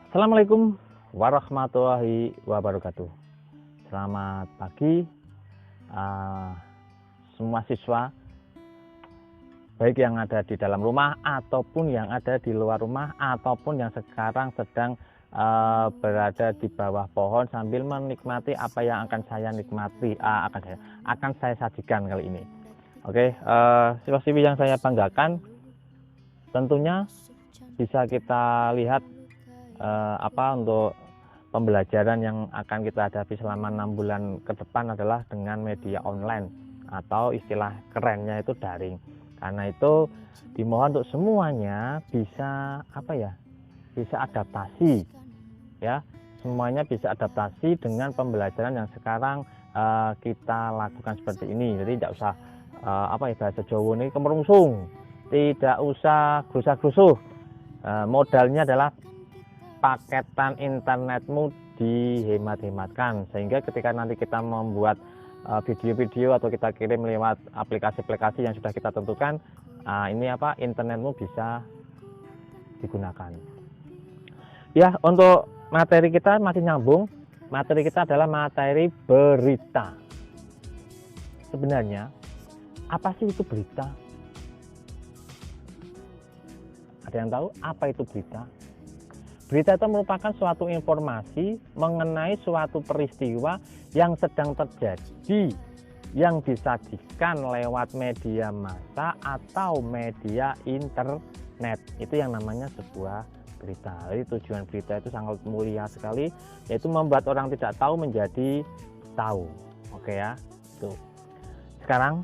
Assalamualaikum warahmatullahi wabarakatuh. Selamat pagi semua siswa, baik yang ada di dalam rumah ataupun yang ada di luar rumah ataupun yang sekarang sedang berada di bawah pohon sambil menikmati apa yang akan saya nikmati, akan saya sajikan kali ini. Oke, siswa-siswi yang saya banggakan, tentunya bisa kita lihat untuk pembelajaran yang akan kita hadapi selama 6 bulan ke depan adalah dengan media online atau istilah kerennya itu daring. Karena itu dimohon untuk semuanya bisa bisa adaptasi ya, semuanya bisa adaptasi dengan pembelajaran yang sekarang kita lakukan seperti ini. Jadi tidak usah bahasa Jawa ini kemerungsung, tidak usah grusah-grusuh. Modalnya adalah paketan internetmu dihemat-hematkan, sehingga ketika nanti kita membuat video-video atau kita kirim lewat aplikasi-aplikasi yang sudah kita tentukan, internetmu bisa digunakan. Ya, untuk materi kita masih nyambung. Materi kita adalah materi berita. Sebenarnya apa sih itu berita? Ada yang tahu apa itu berita? Berita itu merupakan suatu informasi mengenai suatu peristiwa yang sedang terjadi, yang disajikan lewat media massa atau media internet. Itu yang namanya sebuah berita. Jadi tujuan berita itu sangat mulia sekali, yaitu membuat orang tidak tahu menjadi tahu. Oke ya, itu. Sekarang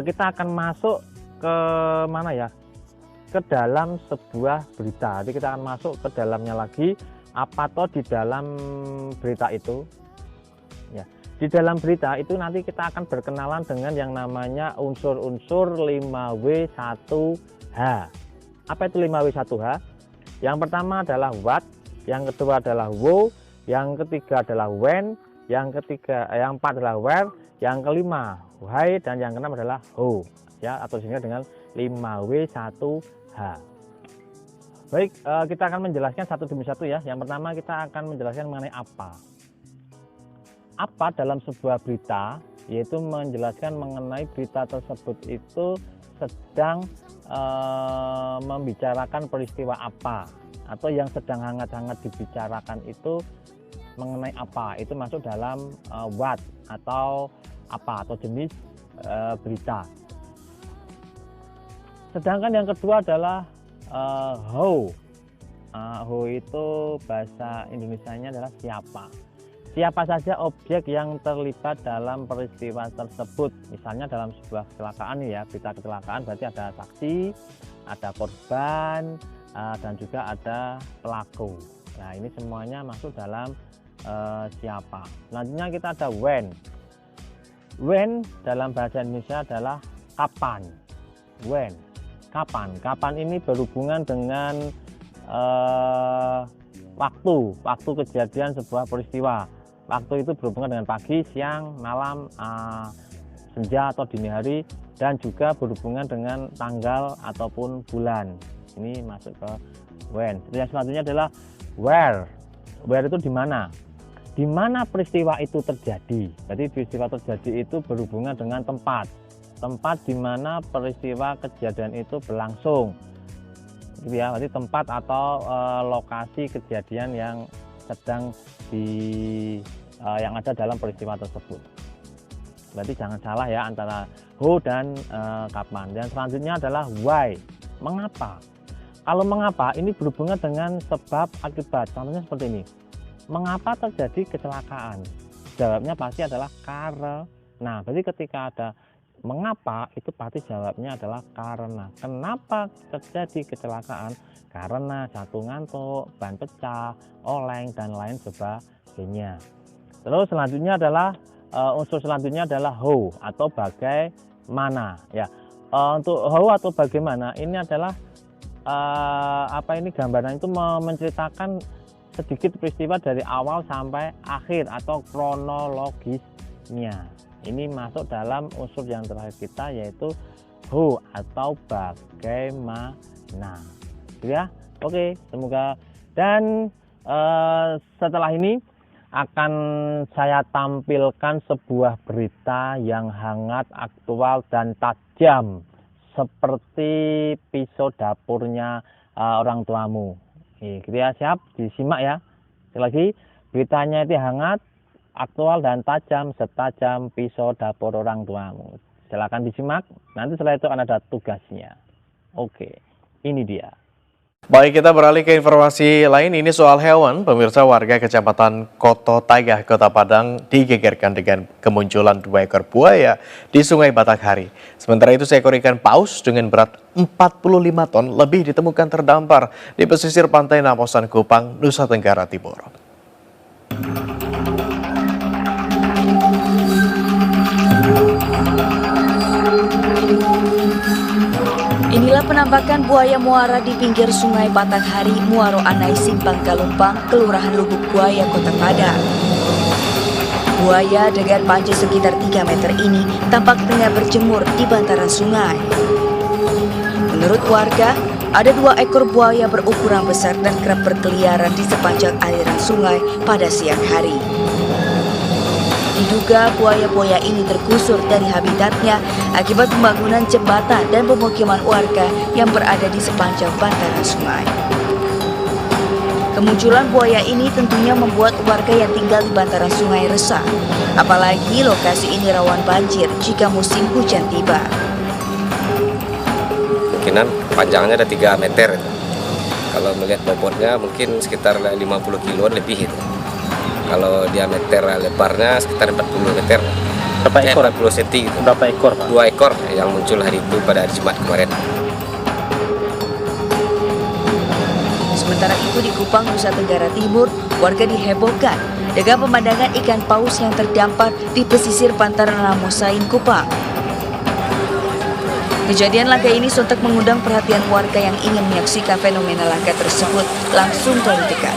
kita akan masuk ke mana ya? Ke dalam sebuah berita. Jadi kita akan masuk ke dalamnya lagi, apa toh di dalam berita itu ya. Di dalam berita itu nanti kita akan berkenalan dengan yang namanya unsur-unsur 5W1H. Apa itu 5W1H? Yang pertama adalah what, yang kedua adalah who, yang ketiga adalah when, yang keempat adalah where, yang kelima why, dan yang keenam adalah how ya, atau sehingga dengan 5W1H. Baik, kita akan menjelaskan satu demi satu ya. Yang pertama kita akan menjelaskan mengenai apa. Apa dalam sebuah berita, yaitu menjelaskan mengenai berita tersebut itu sedang membicarakan peristiwa apa, atau yang sedang hangat-hangat dibicarakan itu mengenai apa. Itu masuk dalam what atau apa, atau jenis berita. Sedangkan yang kedua adalah how. How itu bahasa Indonesianya adalah siapa. Siapa saja objek yang terlibat dalam peristiwa tersebut. Misalnya dalam sebuah kecelakaan ya, berita kecelakaan berarti ada saksi, ada korban, dan juga ada pelaku. Nah, ini semuanya masuk dalam siapa. Selanjutnya kita ada when. When dalam bahasa Indonesia adalah kapan. When. Kapan ini berhubungan dengan waktu kejadian sebuah peristiwa. Waktu itu berhubungan dengan pagi, siang, malam, senja atau dini hari, dan juga berhubungan dengan tanggal ataupun bulan. Ini masuk ke when. Yang selanjutnya adalah where. Where itu di mana? Di mana peristiwa itu terjadi. Jadi peristiwa terjadi itu berhubungan dengan tempat di mana peristiwa kejadian itu berlangsung, gitu ya. Berarti tempat atau lokasi kejadian yang sedang yang ada dalam peristiwa tersebut. Berarti jangan salah ya antara who dan kapan. Dan selanjutnya adalah why. Mengapa? Kalau mengapa ini berhubungan dengan sebab akibat. Contohnya seperti ini. Mengapa terjadi kecelakaan? Jawabnya pasti adalah karena. Nah, berarti ketika ada mengapa itu pasti jawabnya adalah karena. Kenapa terjadi kecelakaan? Karena satu ngantuk, ban pecah, oleng, dan lain sebagainya. Terus selanjutnya adalah unsur selanjutnya adalah how atau bagaimana ya. Untuk how atau bagaimana ini adalah gambaran itu menceritakan sedikit peristiwa dari awal sampai akhir atau kronologisnya. Ini masuk dalam unsur yang terakhir kita, yaitu who atau bagaimana. Ya, oke, semoga Dan setelah ini akan saya tampilkan sebuah berita yang hangat, aktual, dan tajam seperti pisau dapurnya orang tuamu. Gitu ya, siap disimak ya. Sekali lagi, beritanya itu hangat, aktual, dan tajam setajam pisau dapur orang tuamu. Silakan disimak, nanti setelah itu akan ada tugasnya. Oke, ini dia. Baik, kita beralih ke informasi lain. Ini soal hewan. Pemirsa, warga Kecamatan Koto Tagah, Kota Padang digegerkan dengan kemunculan 2 ekor buaya di Sungai Batanghari. Sementara itu, seekor ikan paus dengan berat 45 ton lebih ditemukan terdampar di pesisir pantai Namosan, Kupang, Nusa Tenggara Timur. Inilah penampakan buaya muara di pinggir Sungai Batanghari, Muaro Anai, Simpang Galumpang, Kelurahan Lubuk Buaya, Kota Padang. Buaya dengan panjang sekitar 3 meter ini tampak tengah berjemur di bantaran sungai. Menurut warga, ada 2 ekor buaya berukuran besar dan kerap berkeliaran di sepanjang aliran sungai pada siang hari. Diduga buaya-buaya ini tergusur dari habitatnya akibat pembangunan jembatan dan pemukiman warga yang berada di sepanjang bantaran sungai. Kemunculan buaya ini tentunya membuat warga yang tinggal di bantaran sungai resah. Apalagi lokasi ini rawan banjir jika musim hujan tiba. Kemungkinan panjangnya ada 3 meter. Kalau melihat bobotnya mungkin sekitar 50 kiloan lebih itu. Kalau diameter lebarnya sekitar 40 meter. Berapa ekor? 40 cm gitu. Berapa ekor, Pak? 2 ekor yang muncul hari itu pada hari Jumat kemarin. Sementara itu di Kupang, Nusa Tenggara Timur, warga dihebohkan dengan pemandangan ikan paus yang terdampar di pesisir pantai Namosain, Kupang. Kejadian langka ini sontak mengundang perhatian warga yang ingin menyaksikan fenomena langka tersebut langsung dari dekat.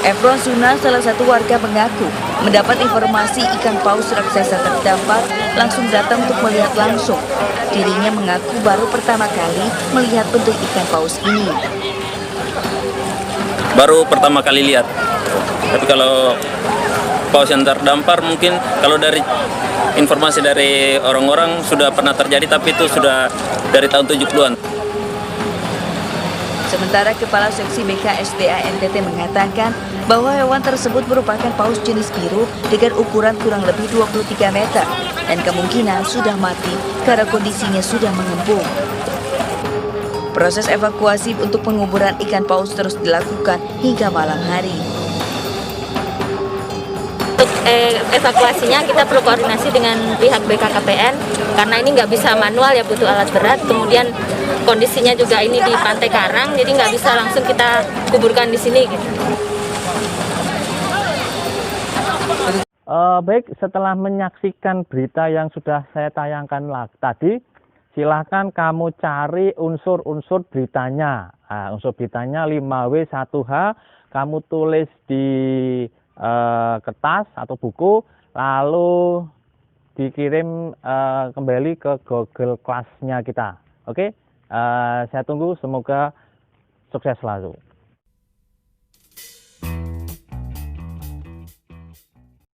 Efron Suna, salah satu warga, mengaku mendapat informasi ikan paus raksasa terdampar, langsung datang untuk melihat langsung. Dirinya mengaku baru pertama kali melihat bentuk ikan paus ini. Baru pertama kali lihat. Tapi kalau paus yang terdampar mungkin kalau dari informasi dari orang-orang sudah pernah terjadi, tapi itu sudah dari tahun 70-an. Sementara Kepala Seksi BKSDA NTT mengatakan bahwa hewan tersebut merupakan paus jenis biru dengan ukuran kurang lebih 23 meter dan kemungkinan sudah mati karena kondisinya sudah mengembung. Proses evakuasi untuk penguburan ikan paus terus dilakukan hingga malam hari. Untuk evakuasinya kita perlu koordinasi dengan pihak BKKPN karena ini nggak bisa manual ya, butuh alat berat. Kemudian kondisinya juga ini di Pantai Karang, jadi nggak bisa langsung kita kuburkan di sini gitu. Baik, setelah menyaksikan berita yang sudah saya tayangkan tadi, silahkan kamu cari unsur-unsur beritanya. Unsur beritanya 5W1H, kamu tulis di kertas atau buku, lalu dikirim kembali ke Google Class-nya kita. Oke, saya tunggu, semoga sukses selalu.